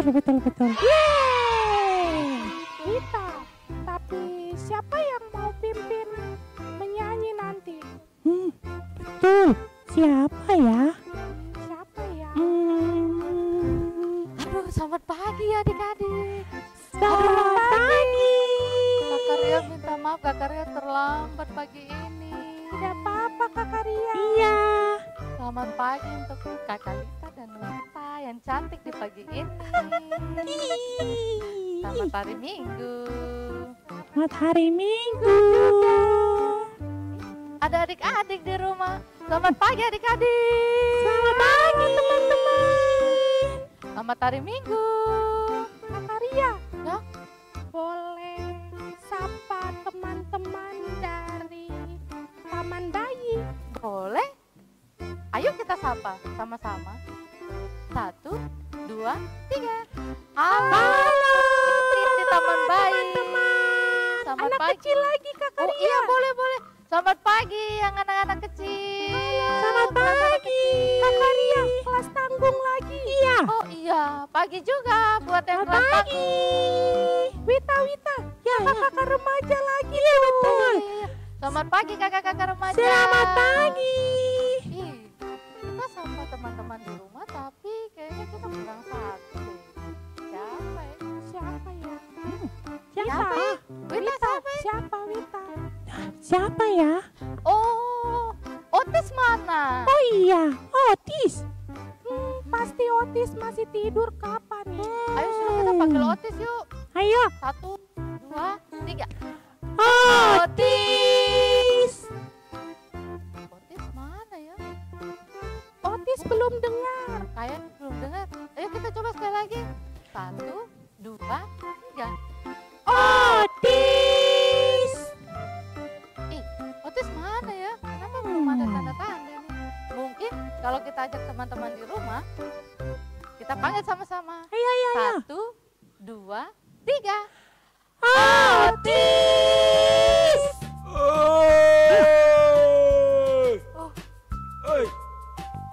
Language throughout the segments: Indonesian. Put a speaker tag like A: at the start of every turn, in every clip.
A: betul.
B: Yeay! Wita, tapi siapa yang mau pimpin menyanyi nanti?
A: Betul. Siapa ya?
B: Siapa ya?
C: Aduh, selamat pagi adik-adik.
A: Selamat pagi.
C: Kakak Ria minta maaf, Kakak Ria terlambat pagi ini.
B: Tidak apa-apa Kakak Ria.
A: Iya.
C: Selamat pagi untuk Kakak Lita dan Wita yang cantik di pagi ini. Selamat hari Minggu.
A: Selamat hari Minggu.
C: Ada adik-adik di rumah. Selamat pagi adik-adik.
A: Selamat pagi teman-teman.
C: Selamat hari Minggu.
B: Kakak Ria,
C: Ya?
B: boleh sapa teman-teman dari Taman Bayi?
C: Boleh? Ayo kita sapa sama-sama. 1, 2, 3. Halo. Di Taman Bayi. Selamat
B: Anak
C: pagi.
B: kecil lagi Kakak
C: Oh
B: Ria.
C: iya, boleh. Selamat pagi yang anak-anak kecil.
A: Selamat pagi.
B: Kakak Ria, kelas tanggung lagi.
A: Iya.
C: Oh iya, pagi juga buat yang
A: Selamat
C: kelas
A: pagi.
C: tanggung.
B: Wita,
A: Ya,
B: kakak remaja lagi.
A: Iya betul.
C: Iya. Selamat pagi kakak-kakak remaja.
A: Selamat pagi.
C: Ih, kita sama teman-teman di rumah tapi kayaknya kita kurang satu deh. Siapa ya?
B: Siapa ya?
A: Siapa?
C: Wita siapa?
B: Siapa Wita?
A: Siapa ya?
C: Oh, Otis mana?
A: Oh iya, Otis.
B: Pasti Otis masih tidur kapan nih?
C: Ayo sudah kita panggil Otis yuk.
A: Ayo.
C: 1, 2, 3.
A: Otis.
C: Otis mana ya?
B: Otis belum dengar.
C: Kayaknya belum dengar. Ayo kita coba sekali lagi. 1, 2, 3.
A: Otis.
C: Ih, Otis mana ya? Kenapa belum ada tanda-tanda nih? Mungkin kalau kita ajak teman-teman di rumah, kita panggil sama-sama.
A: Ayo.
C: 1, 2, 3.
A: Otis.
D: Hei,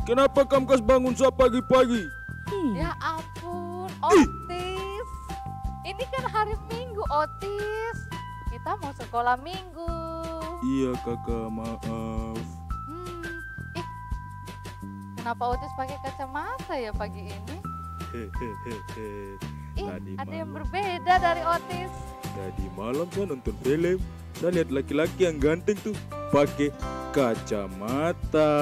D: kenapa Kamkas bangun pagi-pagi?
C: Ya ampun, Otis. Ini kan hari Minggu, Otis. Kita mau sekolah Minggu.
D: Iya kakak, maaf.
C: Ih, kenapa Otis pakai kacamata ya pagi ini?
D: Hehehe.
C: Ih,
D: Tadi
C: ada yang
D: malam.
C: berbeda dari Otis.
D: Tadi malam saya nonton film, saya lihat laki-laki yang ganteng tuh pakai kacamata.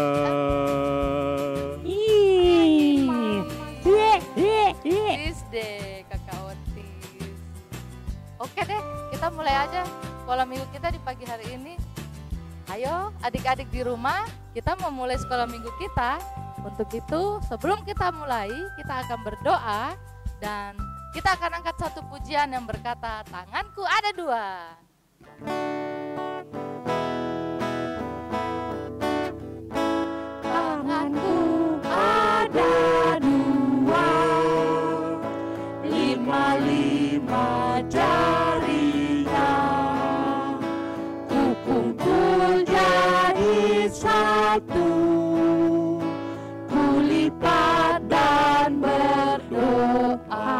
C: Otis deh, kakak Otis. Oke deh, kita mulai aja sekolah minggu kita di pagi hari ini. Ayo adik-adik di rumah, kita memulai sekolah minggu kita. Untuk itu, sebelum kita mulai, kita akan berdoa dan kita akan angkat satu pujian yang berkata, tanganku ada 2.
A: Tanganku ada 2, 5 jarinya, ku kumpul jadi 1, ku lipat dan berdoa.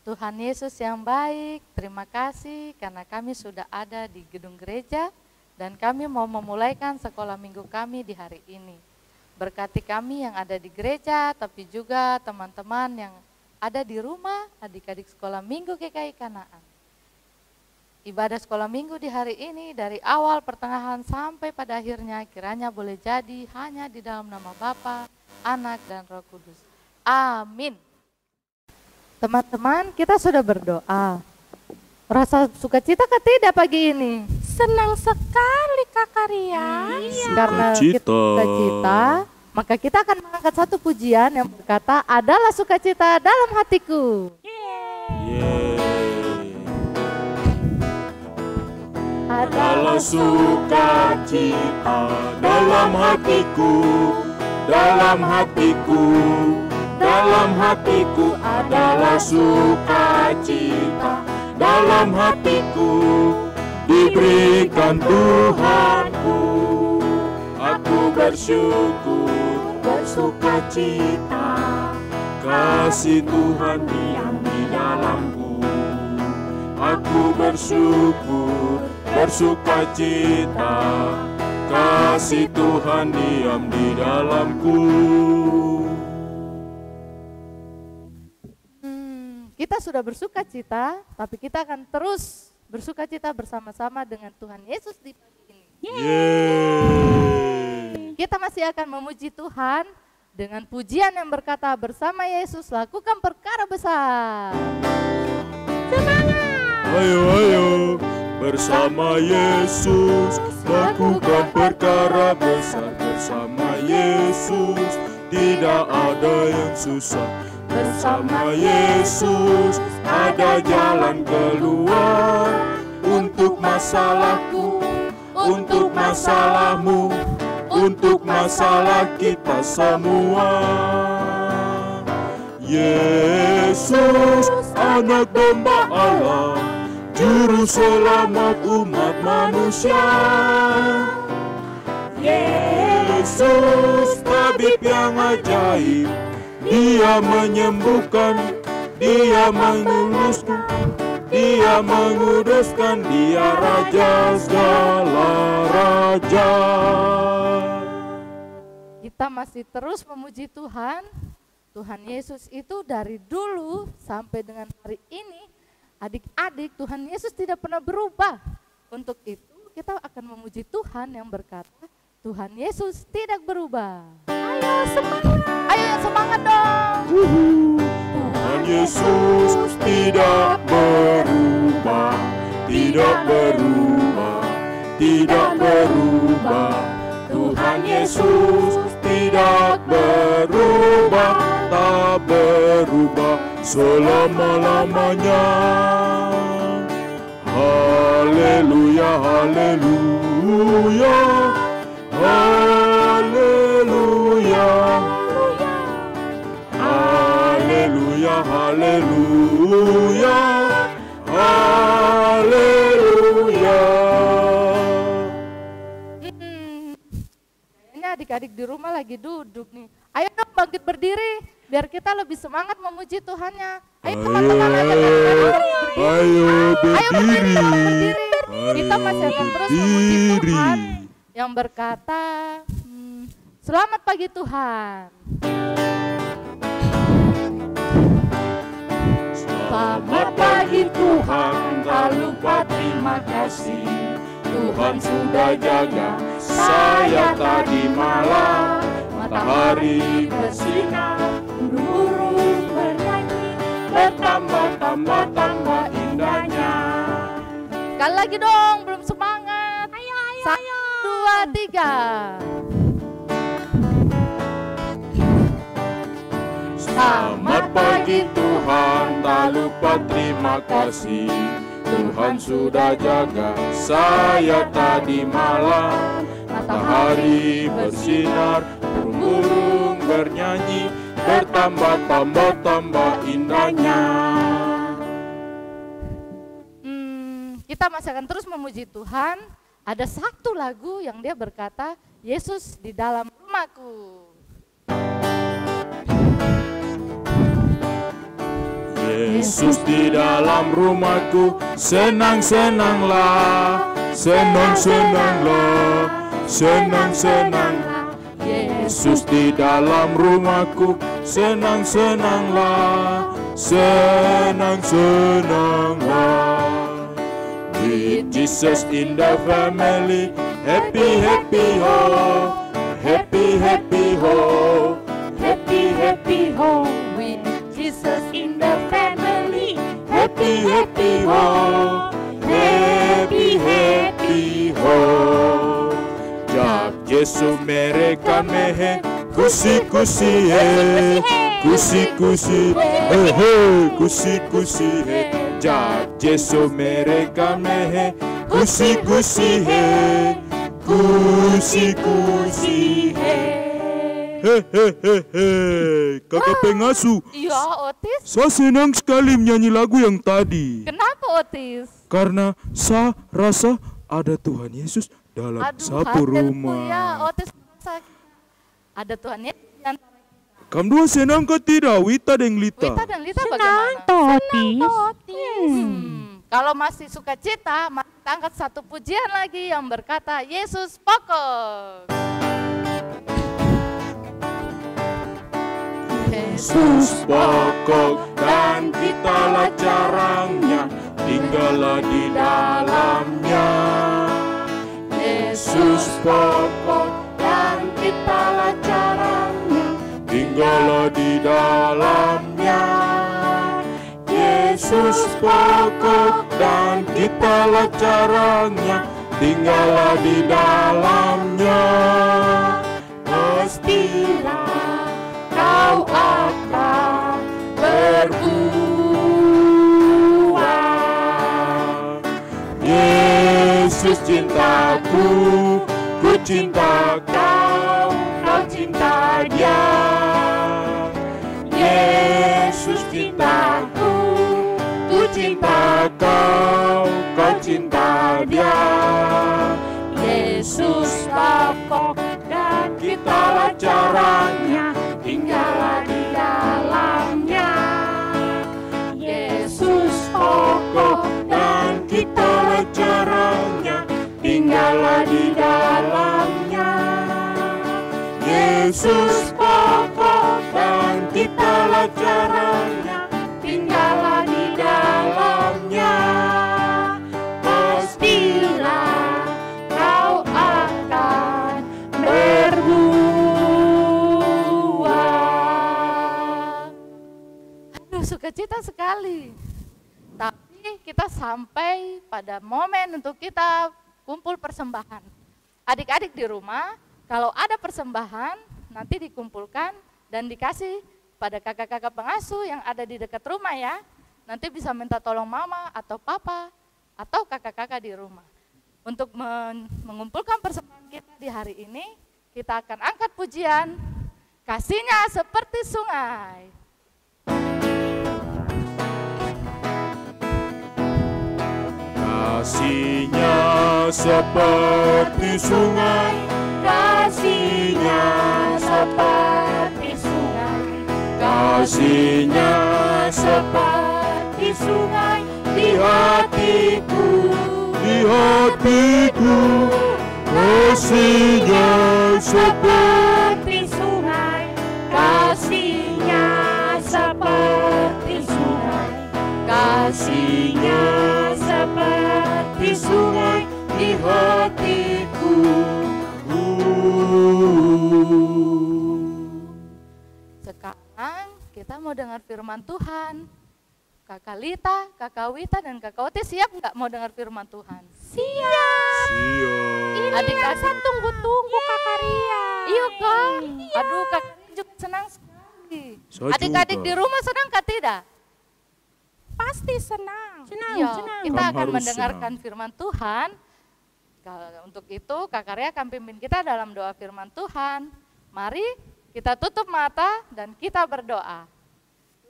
C: Tuhan Yesus yang baik, terima kasih karena kami sudah ada di gedung gereja dan kami mau memulaikan sekolah minggu kami di hari ini. Berkati kami yang ada di gereja, tapi juga teman-teman yang ada di rumah, adik-adik sekolah minggu GKI Kanaan. Ibadah sekolah minggu di hari ini dari awal, pertengahan, sampai pada akhirnya kiranya boleh jadi hanya di dalam nama Bapa, Anak, dan Roh Kudus. Amin. Teman-teman, kita sudah berdoa. Rasa sukacita kah tidak pagi ini?
B: Senang sekali Kakak Ria.
C: Karena kita sukacita, maka kita akan mengangkat satu pujian yang berkata, adalah sukacita dalam hatiku.
D: Adalah sukacita dalam hatiku, dalam hatiku, dalam hatiku adalah sukacita, dalam hatiku diberikan Tuhanku. Aku bersyukur, bersukacita kasih Tuhan diam di dalamku. Aku bersyukur, bersuka cita, kasih Tuhan diam di dalamku.
C: Kita sudah bersuka cita, tapi kita akan terus bersuka cita bersama-sama dengan Tuhan Yesus di pagi ini.
D: Yeay.
C: Kita masih akan memuji Tuhan dengan pujian yang berkata, bersama Yesus lakukan perkara besar.
D: Ayo, ayo, bersama Yesus lakukan perkara besar. Bersama Yesus tidak ada yang susah. Bersama Yesus ada jalan keluar untuk masalahku, untuk masalahmu, untuk masalah kita semua. Yesus, anak domba Allah, juru selamat umat manusia. Yesus, tabib yang ajaib, Dia menyembuhkan, Dia menuluskan, Dia menguduskan, Dia Raja segala raja.
C: Kita masih terus memuji Tuhan. Tuhan Yesus itu dari dulu sampai dengan hari ini, adik-adik, Tuhan Yesus tidak pernah berubah. Untuk itu kita akan memuji Tuhan yang berkata, Tuhan Yesus tidak berubah. Ayo semangat. Ayo semangat dong.
D: Tuhan Yesus tidak berubah, tidak berubah, tidak berubah. Tuhan Yesus tidak berubah, tak berubah selama-lamanya. Haleluya, haleluya, haleluya, haleluya, haleluya, haleluya.
C: Kayaknya adik-adik di rumah lagi duduk nih. Ayo dong bangkit berdiri, biar kita lebih semangat memuji Tuhannya. Ayo teman-teman berdiri.
D: Ayo berdiri.
C: Berdiri. Kita masih akan terus memuji Tuhan yang berkata, selamat pagi Tuhan.
A: Selamat pagi Tuhan, tak lupa terima kasih. Tuhan sudah jaga saya tadi malam. Matahari bersinar, burung-burung bernyanyi, bertambah-tambah indahnya.
C: Sekali lagi dong, belum semangat. Ayo, ayo, 1, 2, 3.
D: Selamat pagi Tuhan, tak lupa terima kasih. Tuhan sudah jaga saya tadi malam. Matahari bersinar, burung-burung bernyanyi, bertambah-tambah indahnya.
C: Kita masih akan terus memuji Tuhan. Ada satu lagu yang dia berkata, Yesus di dalam rumahku.
D: Yesus di dalam rumahku, senang-senanglah, senang-senanglah, senang-senanglah. Yesus di dalam rumahku, senang-senanglah, senang-senanglah. With Jesus in the family, happy, happy, ho, happy, happy, ho,
A: Happy, happy, ho, with Jesus in the family.
D: happy, happy, ho, happy, happy, ho. Jab Yesu mereka mehe, kusi-kusi he, kusi-kusi he, kusi-kusi he. Jab Yesu mereka mehe, kusi-kusi he, kusi-kusi he. Hehehe, kakak pengasuh,
C: Iya Otis,
D: saya senang sekali menyanyi lagu yang tadi.
C: kenapa Otis?
D: Karena saya rasa ada Tuhan Yesus dalam satu
C: haleluya,
D: rumah.
C: Otis merasa ada Tuhan Yesus di antara kita.
D: Kamu dua senang kah tidak, Wita dan Lita?
C: Wita dan Lita
B: Senang
C: bagaimana?
B: toh, Otis.
C: Kalau masih suka cita, mari kita angkat satu pujian lagi yang berkata Yesus pokok.
D: Yesus pokok dan kitalah caranya, tinggallah di dalamnya. Yesus pokok dan kitalah caranya, tinggallah di dalamnya. Yesus pokok dan kitalah caranya, tinggallah di dalamnya. Pastilah kau akan berbuah. Yesus cintaku, ku cinta kau, kau cinta Dia. Yesus cintaku, ku cinta kau, kau cinta Dia. Yesus pokok dan kitalah caranya, tinggallah di dalamnya. Yesus pokok dan kitalah caranya, tinggallah di dalamnya. Yesus pokok dan kitalah caranya, tinggallah di dalamnya. Pastilah kau akan berbuah.
C: Aduh, sukacita sekali. Tapi kita sampai pada momen untuk kita kumpul persembahan. Adik-adik di rumah, kalau ada persembahan, nanti dikumpulkan dan dikasih pada kakak-kakak pengasuh yang ada di dekat rumah ya. Nanti bisa minta tolong mama atau papa atau kakak-kakak di rumah. Untuk mengumpulkan persembahan kita di hari ini, kita akan angkat pujian, kasihnya seperti sungai.
D: Kasihnya seperti sungai,
A: Kasihnya seperti sungai,
D: kasihnya
A: seperti sungai di hatiku,
D: di hatiku. Kasihnya
A: seperti sungai, kasihnya seperti sungai, kasihnya seperti sungai di hatiku.
C: Sekarang kita mau dengar firman Tuhan. Kakak Lita, Kakak Wita, dan Kakak Otis siap nggak mau dengar firman Tuhan?
B: Siap.
D: Siap.
C: Adik-adik
B: Saya tunggu-tunggu Kakak Ria.
C: Iya kak. Aduh kakak juga senang sekali.
D: Saya
C: Adik-adik
D: juga.
C: di rumah senang kah tidak?
B: Pasti senang.
C: Iya, kita
D: Kamu
C: akan
D: harus
C: mendengarkan firman Tuhan. Untuk itu Kakak Ria akan pimpin kita dalam doa firman Tuhan. Mari kita tutup mata dan kita berdoa.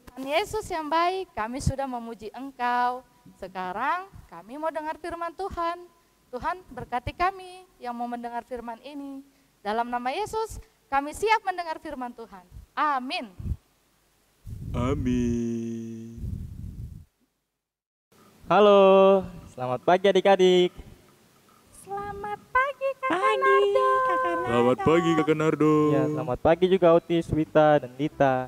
C: Tuhan Yesus yang baik, kami sudah memuji Engkau. Sekarang kami mau dengar firman Tuhan. Tuhan berkati kami yang mau mendengar firman ini. Dalam nama Yesus, kami siap mendengar firman Tuhan. Amin.
D: Amin.
E: Halo, selamat pagi adik-adik.
B: Selamat pagi Kakak Nardo.
D: Selamat pagi Kakak Nardo.
E: Ya, selamat pagi juga Otis, Wita, dan Lita.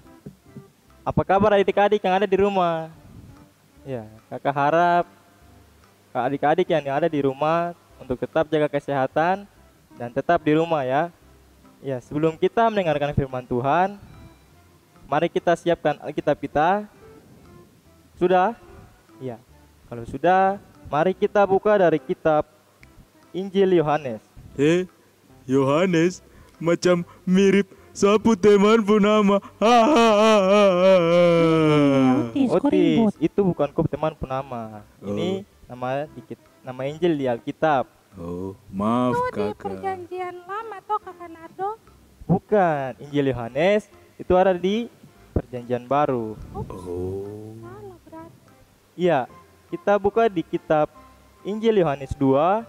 E: Apa kabar adik-adik yang ada di rumah? Ya, kakak harap adik-adik yang ada di rumah untuk tetap jaga kesehatan dan tetap di rumah ya. Ya, sebelum kita mendengarkan firman Tuhan, mari kita siapkan Alkitab kita. Sudah? Ya. Kalau sudah, mari kita buka dari kitab Injil Yohanes.
D: Yohanes macam mirip sapu temanku nama.
E: Otis, itu bukan kop temanku nama. Ini nama Injil di Alkitab.
D: Oh, maaf
B: Itu di
D: kakak.
B: perjanjian lama toh Kakak Nardo.
E: Bukan, Injil Yohanes itu ada di perjanjian baru.
D: Oh,
B: Salah berarti.
E: Iya, kita buka di kitab Injil Yohanes 2.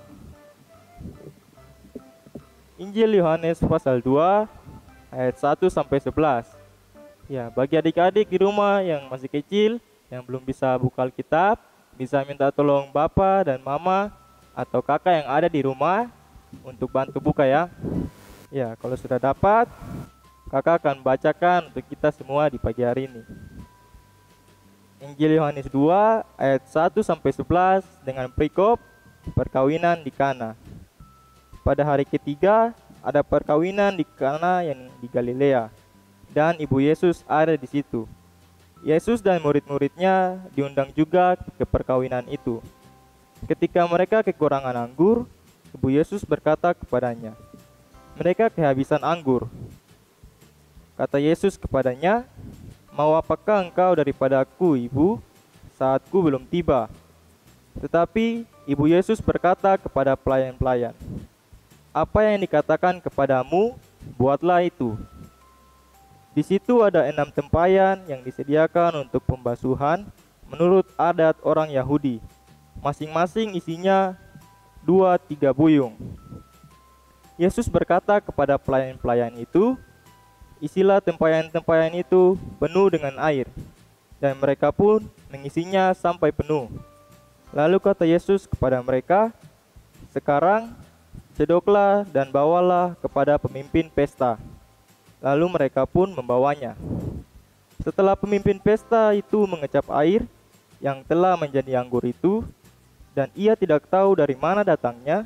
E: Injil Yohanes pasal 2 ayat 1 sampai 11. Ya, bagi adik-adik di rumah yang masih kecil, yang belum bisa buka Alkitab, bisa minta tolong Bapak dan Mama atau kakak yang ada di rumah untuk bantu buka ya. Ya, kalau sudah dapat, kakak akan bacakan untuk kita semua di pagi hari ini. Injil Yohanes 2 ayat 1 sampai 11 dengan perikop perkawinan di Kana. Pada hari ketiga ada perkawinan di Kana yang di Galilea, dan ibu Yesus ada di situ. Yesus dan murid-muridnya diundang juga ke perkawinan itu. Ketika mereka kekurangan anggur, ibu Yesus berkata kepadanya, "Mereka kehabisan anggur." Kata Yesus kepadanya, "Mau apakah engkau daripadaku, ibu? Saatku belum tiba." Tetapi ibu Yesus berkata kepada pelayan-pelayan, "Apa yang dikatakan kepadamu, buatlah itu." Di situ ada 6 tempayan yang disediakan untuk pembasuhan menurut adat orang Yahudi. Masing-masing isinya 2-3 buyung. Yesus berkata kepada pelayan-pelayan itu, "Isilah tempayan-tempayan itu penuh dengan air." Dan mereka pun mengisinya sampai penuh. Lalu kata Yesus kepada mereka, "Sekarang cedoklah dan bawalah kepada pemimpin pesta." Lalu mereka pun membawanya. Setelah pemimpin pesta itu mengecap air yang telah menjadi anggur itu, dan ia tidak tahu dari mana datangnya,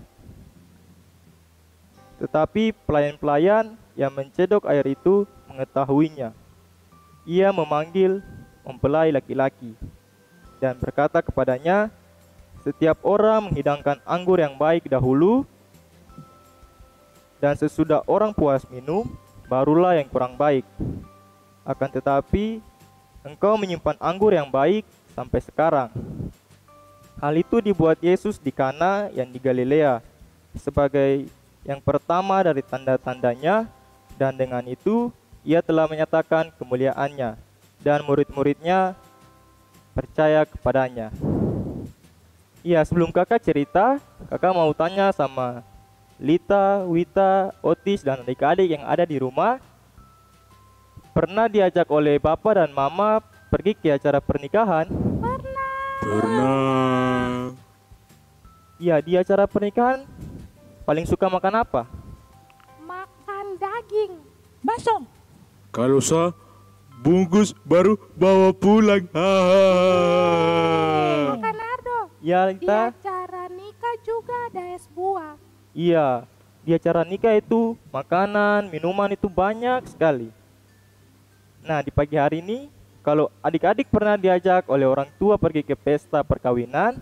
E: tetapi pelayan-pelayan yang mencedok air itu mengetahuinya. Ia memanggil mempelai laki-laki dan berkata kepadanya, "Setiap orang menghidangkan anggur yang baik dahulu, dan sesudah orang puas minum, barulah yang kurang baik. Akan tetapi, engkau menyimpan anggur yang baik sampai sekarang." Hal itu dibuat Yesus di Kana yang di Galilea sebagai yang pertama dari tanda-tandanya, dan dengan itu ia telah menyatakan kemuliaannya, dan murid-muridnya percaya kepadanya. Iya, sebelum kakak cerita, kakak mau tanya sama Lita, Wita, Otis, dan adik-adik yang ada di rumah, pernah diajak oleh Bapak dan Mama pergi ke acara pernikahan?
D: Pernah.
E: Iya, di acara pernikahan paling suka makan apa?
B: Makan daging.
A: Bakso.
D: Kalau sah, bungkus baru bawa pulang. Hahaha.
B: Makan Ardo.
E: Ya,
B: Di
E: Lita.
B: acara nikah juga ada es buah.
E: Iya, di acara nikah itu makanan, minuman itu banyak sekali. Nah, di pagi hari ini, kalau adik-adik pernah diajak oleh orang tua pergi ke pesta perkawinan,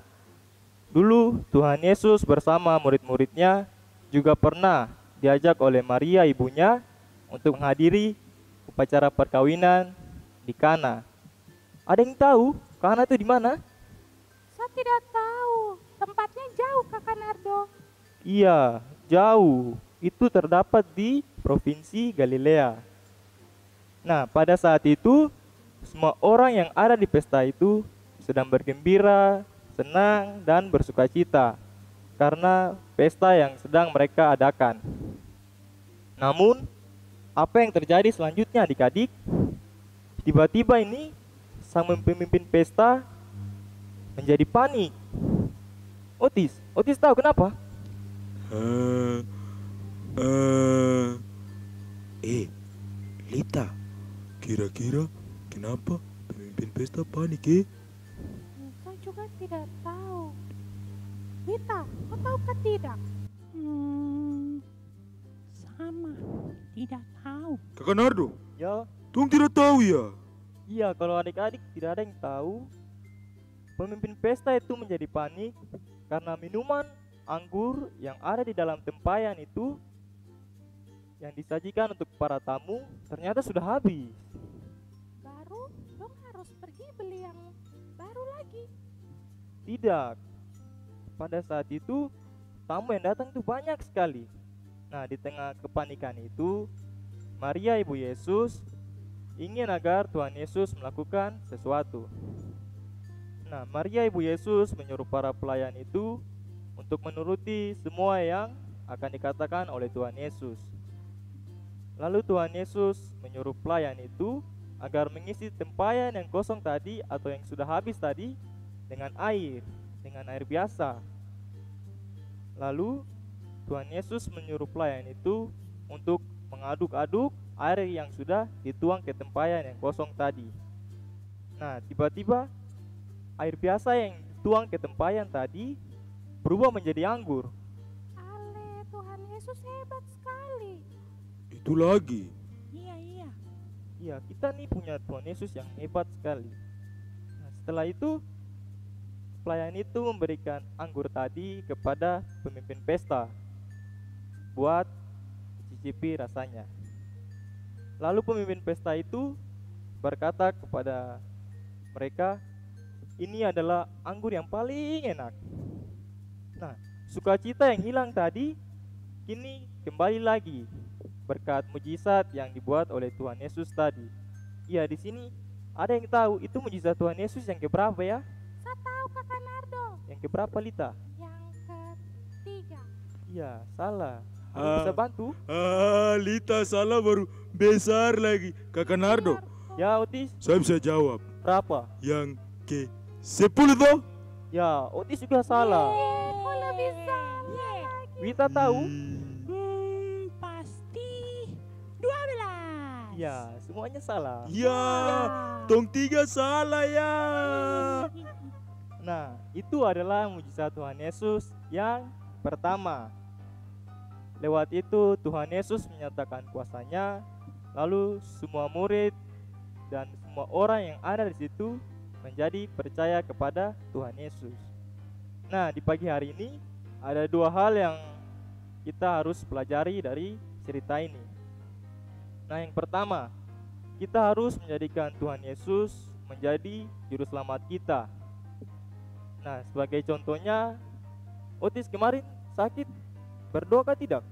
E: dulu Tuhan Yesus bersama murid-muridnya juga pernah diajak oleh Maria ibunya untuk menghadiri upacara perkawinan di Kana. Ada yang tahu Kana itu di mana?
B: Saya tidak tahu. Tempatnya jauh, Kakak Nardo.
E: Iya, jauh. Itu terdapat di Provinsi Galilea. Nah, pada saat itu, semua orang yang ada di pesta itu sedang bergembira, senang, dan bersukacita karena pesta yang sedang mereka adakan. Namun, apa yang terjadi selanjutnya adik-adik? Tiba-tiba ini, sang pemimpin pesta menjadi panik. Otis tahu kenapa?
D: Lita, kira-kira kenapa pemimpin pesta panik
B: Saya juga tidak tahu. Wita, kau tahukah tidak?
A: Sama. Tidak tahu.
D: Kakak Nardo,
E: Ya,
D: Tung tidak tahu ya?
E: iya, kalau adik-adik tidak ada yang tahu, pemimpin pesta itu menjadi panik karena minuman anggur yang ada di dalam tempayan itu yang disajikan untuk para tamu ternyata sudah habis.
B: Baru, dong harus pergi beli yang baru lagi.
E: Tidak. Pada saat itu tamu yang datang itu banyak sekali. Nah, di tengah kepanikan itu, Maria ibu Yesus ingin agar Tuhan Yesus melakukan sesuatu. Nah, Maria ibu Yesus menyuruh para pelayan itu untuk menuruti semua yang akan dikatakan oleh Tuhan Yesus. Lalu Tuhan Yesus menyuruh pelayan itu agar mengisi tempayan yang kosong tadi atau yang sudah habis tadi dengan air biasa. Lalu Tuhan Yesus menyuruh pelayan itu untuk mengaduk-aduk air yang sudah dituang ke tempayan yang kosong tadi. Nah, tiba-tiba air biasa yang dituang ke tempayan tadi berubah menjadi anggur.
B: Ale, Tuhan Yesus hebat sekali.
D: Itu lagi.
A: Iya, iya.
E: Iya, kita nih punya Tuhan Yesus yang hebat sekali. Nah, setelah itu pelayan itu memberikan anggur tadi kepada pemimpin pesta buat cicipi rasanya. Lalu pemimpin pesta itu berkata kepada mereka, ini adalah anggur yang paling enak. Nah, sukacita yang hilang tadi kini kembali lagi berkat mujizat yang dibuat oleh Tuhan Yesus tadi. Iya, di sini ada yang tahu itu mujizat Tuhan Yesus yang keberapa ya?
B: Saya tahu Kakak Nardo.
E: Yang keberapa, Lita?
B: Yang ketiga.
E: Iya, salah. Aku
D: Ah.
E: bisa bantu?
D: Lita salah baru besar lagi. Kakak Nardo,
E: Ya, Otis,
D: saya bisa jawab.
E: berapa?
D: Yang ke 10 toh?
E: Ya, Otis juga salah.
B: Kok lebih salah lagi?
E: Wita tahu?
A: Pasti 12.
E: Ya, semuanya salah.
D: Ya, tong 3 salah ya.
E: Nah, itu adalah mujizat Tuhan Yesus yang pertama. Lewat itu Tuhan Yesus menyatakan kuasanya, lalu semua murid dan semua orang yang ada di situ menjadi percaya kepada Tuhan Yesus. Nah, di pagi hari ini ada 2 hal yang kita harus pelajari dari cerita ini. Nah, yang pertama, kita harus menjadikan Tuhan Yesus menjadi juru selamat kita. Nah, sebagai contohnya, Otis kemarin sakit, berdoa kah tidak?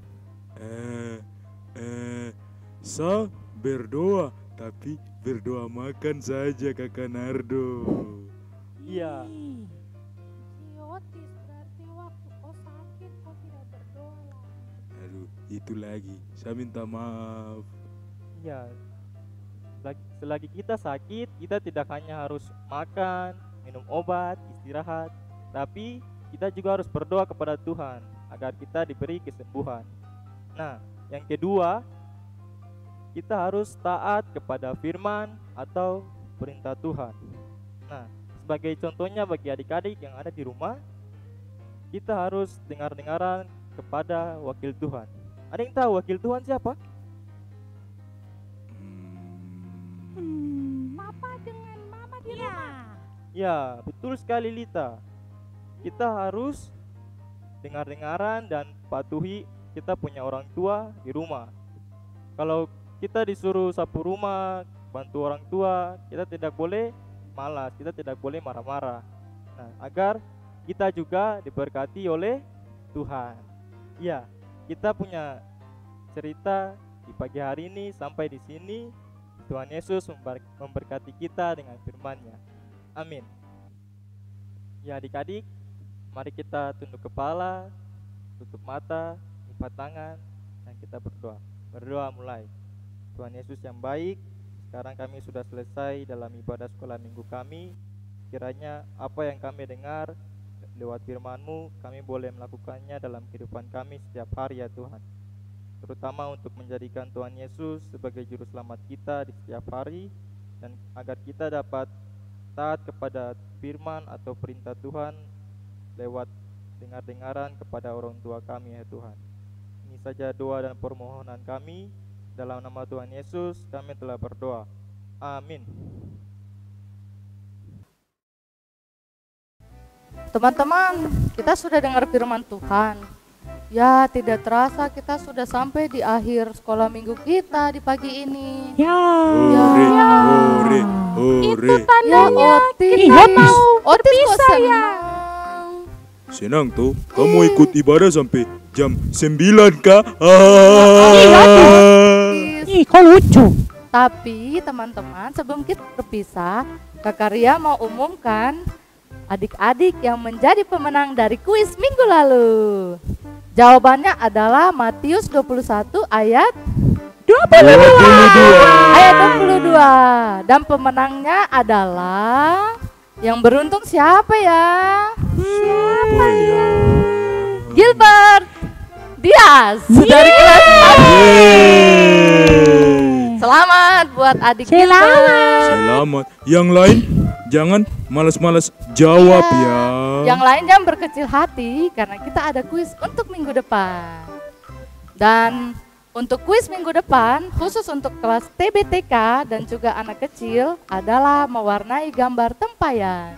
D: Saya berdoa, tapi berdoa makan saja Kakak Nardo.
E: Iya.
B: Si Otis, berarti waktu kau sakit kau tidak berdoa lagi.
D: Aduh, itu lagi. Saya minta maaf.
E: Iya. Selagi kita sakit, kita tidak hanya harus makan, minum obat, istirahat, tapi kita juga harus berdoa kepada Tuhan agar kita diberi kesembuhan. Nah, yang kedua, kita harus taat kepada firman atau perintah Tuhan. Nah, sebagai contohnya bagi adik-adik yang ada di rumah, kita harus dengar-dengaran kepada wakil Tuhan. Ada yang tahu wakil Tuhan siapa?
B: Papa dengan mama di
A: Iya.
B: rumah.
E: Ya, betul sekali Lita. Kita harus dengar-dengaran dan patuhi kita punya orang tua di rumah. Kalau kita disuruh sapu rumah, bantu orang tua, kita tidak boleh malas, kita tidak boleh marah-marah. Nah, agar kita juga diberkati oleh Tuhan. Ya, kita punya cerita di pagi hari ini sampai di sini. Tuhan Yesus memberkati kita dengan firman-Nya. Amin. Ya, adik-adik, mari kita tunduk kepala, tutup mata, lipat tangan, dan kita berdoa. Berdoa mulai. Tuhan Yesus yang baik, sekarang kami sudah selesai dalam ibadah sekolah minggu kami. Kiranya apa yang kami dengar lewat firman-Mu, kami boleh melakukannya dalam kehidupan kami setiap hari ya Tuhan. Terutama untuk menjadikan Tuhan Yesus sebagai juru selamat kita di setiap hari, dan agar kita dapat taat kepada firman atau perintah Tuhan lewat dengar-dengaran kepada orang tua kami ya Tuhan. Ini saja doa dan permohonan kami. Dalam nama Tuhan Yesus kami telah berdoa. Amin.
C: Teman-teman, kita sudah dengar firman Tuhan. Ya, tidak terasa kita sudah sampai di akhir sekolah minggu kita di pagi ini.
A: Ya.
D: Hore, hore, hore.
C: Ya, Otis.
A: Iya, mau
C: Otis kok senang?
D: Senang tuh, kamu ikut ibadah sampai jam 9 kah?
C: Otis.
A: Ih, kok lucu.
C: Tapi teman-teman, sebelum kita berpisah, Kak Ria mau umumkan adik-adik yang menjadi pemenang dari kuis minggu lalu. Jawabannya adalah Matius 21 ayat
A: 12.
C: Ayat 22. Dan pemenangnya adalah yang beruntung siapa ya?
D: Siapa ya?
C: Gilbert Dias dari kelas 4. Selamat buat adik Gilbert.
D: Selamat. Yang lain jangan malas-malas jawab ya.
C: Yang lain jangan berkecil hati karena kita ada kuis untuk minggu depan. Dan untuk kuis minggu depan khusus untuk kelas TBTK dan juga anak kecil adalah mewarnai gambar tempayan.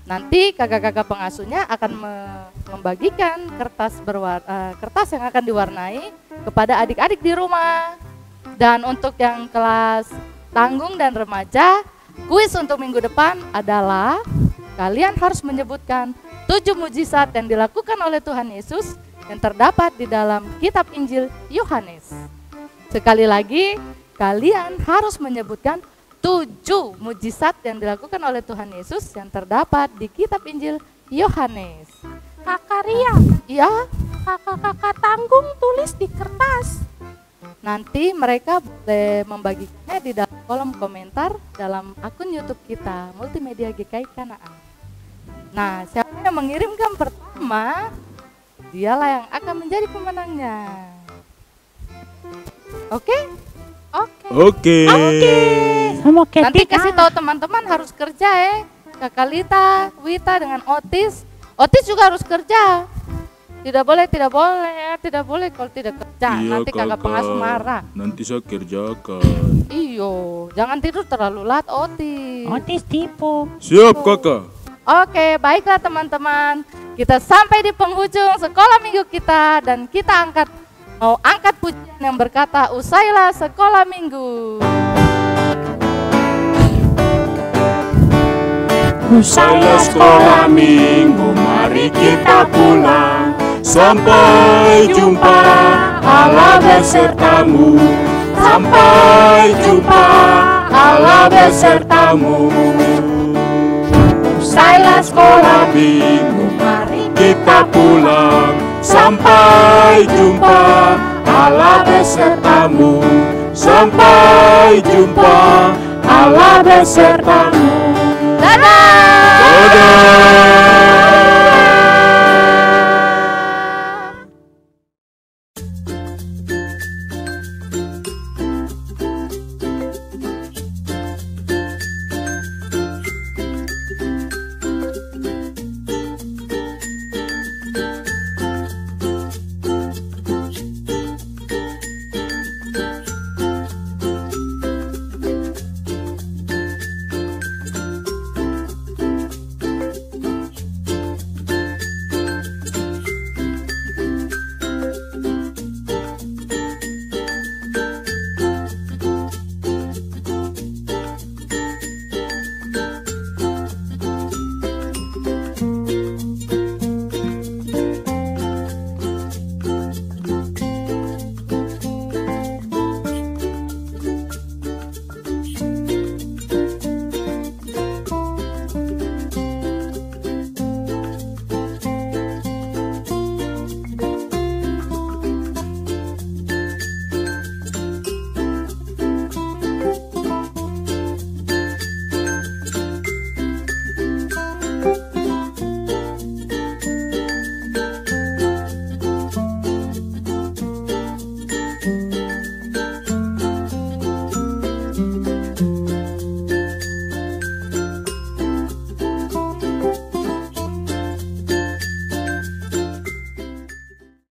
C: Nanti kakak-kakak pengasuhnya akan membagikan kertas yang akan diwarnai kepada adik-adik di rumah. Dan untuk yang kelas tanggung dan remaja, kuis untuk minggu depan adalah kalian harus menyebutkan 7 mujizat yang dilakukan oleh Tuhan Yesus yang terdapat di dalam kitab Injil Yohanes. Sekali lagi, kalian harus menyebutkan 7 mujizat yang dilakukan oleh Tuhan Yesus yang terdapat di kitab Injil Yohanes.
B: Kakak Ria,
C: Ya,
B: kakak-kakak tanggung tulis di kertas.
C: nanti mereka boleh membagikannya di dalam kolom komentar dalam akun YouTube kita, Multimedia GKI Kanaan. Nah, siapa yang mengirimkan pertama, dialah yang akan menjadi pemenangnya. Oke?
D: Oke.
A: Sama
C: Nanti
A: ketik.
C: kasih tahu teman-teman harus kerja ya. Kakak Lita, Wita dengan Otis. Otis juga harus kerja. Tidak boleh kalau tidak kerja.
D: Iya,
C: Nanti kakak pengasuh marah.
D: Nanti saya kerjakan.
C: Iyo, jangan tidur terlalu lat Otis.
A: Otis tipu.
D: Siap kakak.
C: Oke, baiklah teman-teman. Kita sampai di penghujung sekolah minggu kita dan kita mau angkat pujian yang berkata usailah sekolah minggu.
F: Usailah sekolah minggu, mari kita pulang. Sampai jumpa, Allah besertamu. Sampai jumpa, Allah besertamu. Usailah sekolah minggu, mari kita pulang. Sampai jumpa, Allah besertamu. Sampai jumpa, Allah besertamu.
C: Dadah!
D: Dadah.